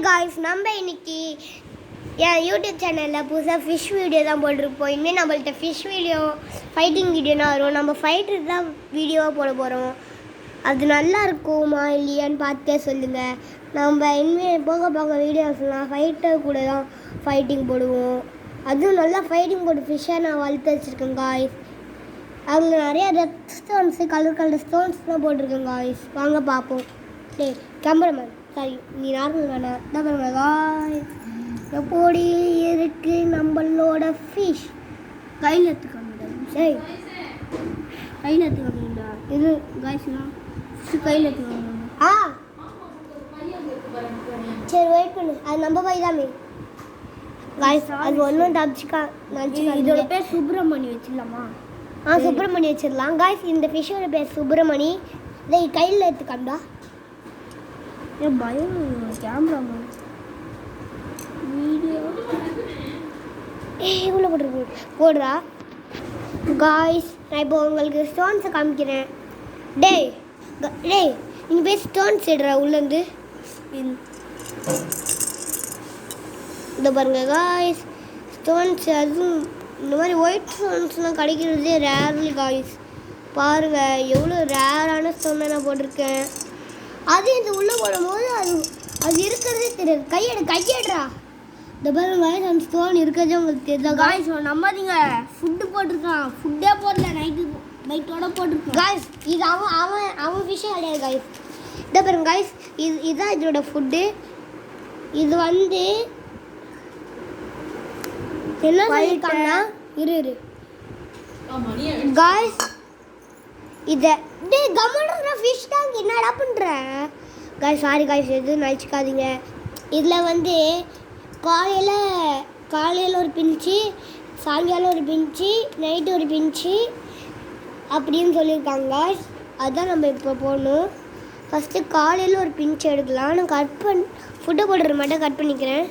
Guys நம்ம இன்னைக்கு என் YouTube சேனலில் புதுசாக ஃபிஷ் வீடியோ தான் போட்டிருப்போம். இனிமேல் நம்மள்ட்ட ஃபிஷ் வீடியோ ஃபைட்டிங் வீடியோனா வரும். நம்ம ஃபைட்டர் தான் வீடியோவாக போட போகிறோம். அது நல்லா இருக்குமா இல்லையான்னு பார்த்தே சொல்லுங்கள். நம்ம இனிமேல் போக போக வீடியோஸ்லாம் ஃபைட்டர் கூட தான் ஃபைட்டிங் போடுவோம். அதுவும் நல்லா ஃபைட்டிங் போட்டு ஃபிஷ்ஷாக நான் வளர்த்து வச்சுருக்கேன் காய்ஸ். அதில் நிறையா ரெட் ஸ்டோன்ஸு கலர் ஸ்டோன்ஸ்லாம் போட்டிருக்கேன் காய்ஸ். வாங்க பார்ப்போம். டேய் கேமராமேன் சரி நீ நார்மல் வேணாம் தான் பாருங்க காய்ஸ். எப்படி இருக்கு நம்மளோட ஃபிஷ். கையில் எடுத்துக்காமடா. சரி கையில் எடுத்துக்காமடா. இது காய்ஸ்லாம் ஃபிஷ் கையில் எடுத்துக்காமடா. சரி வெயிட் பண்ணு. அது நம்ம போய் தாமே காய்ஸ். அது ஒன்றும் தப்பிச்சுக்கா நினச்சிக்கா. இதோட பேர் சுப்பிரமணி வச்சிடலாமா? சுப்பிரமணி வச்சிடலாம் காய்ஸ். இந்த ஃபிஷ்ஷோட பேர் சுப்பிரமணி. இதை கையில் எடுத்துக்காமடா. ஏன் பயம் கேமராமேன் வீடியோ இவ்வளோ போடுறா காய்ஸ். நான் இப்போ உங்களுக்கு ஸ்டோன்ஸை காமிக்கிறேன். டேய் நீங்கள் போய் ஸ்டோன்ஸ் எடுறா உள்ளேருந்து. இந்த பாருங்க காய்ஸ் ஸ்டோன்ஸ். அதுவும் இந்த மாதிரி ஒயிட் ஸ்டோன்ஸ்லாம் கிடைக்கிறதே ரேர்லி காய்ஸ். பாருங்கள் எவ்வளோ ரேரான ஸ்டோனை நான் போட்டிருக்கேன். அது இந்த உள்ளே போடும்போது அது இருக்கிறதே தெரியாது. கையெடுறா. இந்த பாருங்க காய்ஸ் அந்த ஸ்டோன் இருக்கிறதே உங்களுக்கு தெரியல காய்ஸ். நம்பாதீங்க. ஃபுட்டு போட்டிருக்கான். ஃபுட்டே போடல. நைட்டோட போட்டிருக்கான் காய்ஸ். இது அவன் விஷயம் கிடையாது காய்ஸ். இதை பாருங்க காய்ஸ். இதுதான் இதோட ஃபுட்டு. இது வந்து என்ன சொல்லியிருக்காங்கன்னா இரு காய்ஸ். இதை கம்முன்ற ஃபிஷ் டேங்க் என்னடா பண்ணுற காய்ஸ். சாரி காய்ஸ் எதுவும் நினச்சிக்காதீங்க. இதில் வந்து காலையில் ஒரு பிஞ்சு, சாயங்காலம் ஒரு பிஞ்சு, நைட்டு ஒரு பிஞ்சு அப்படின்னு சொல்லியிருக்காங்க காய்ஸ். அதுதான் நம்ம இப்போ போடணும். ஃபஸ்ட்டு காலையில் ஒரு பிஞ்சு எடுக்கலாம். நான் ஃபுட்டை போடுற மட்டும் கட் பண்ணிக்கிறேன்.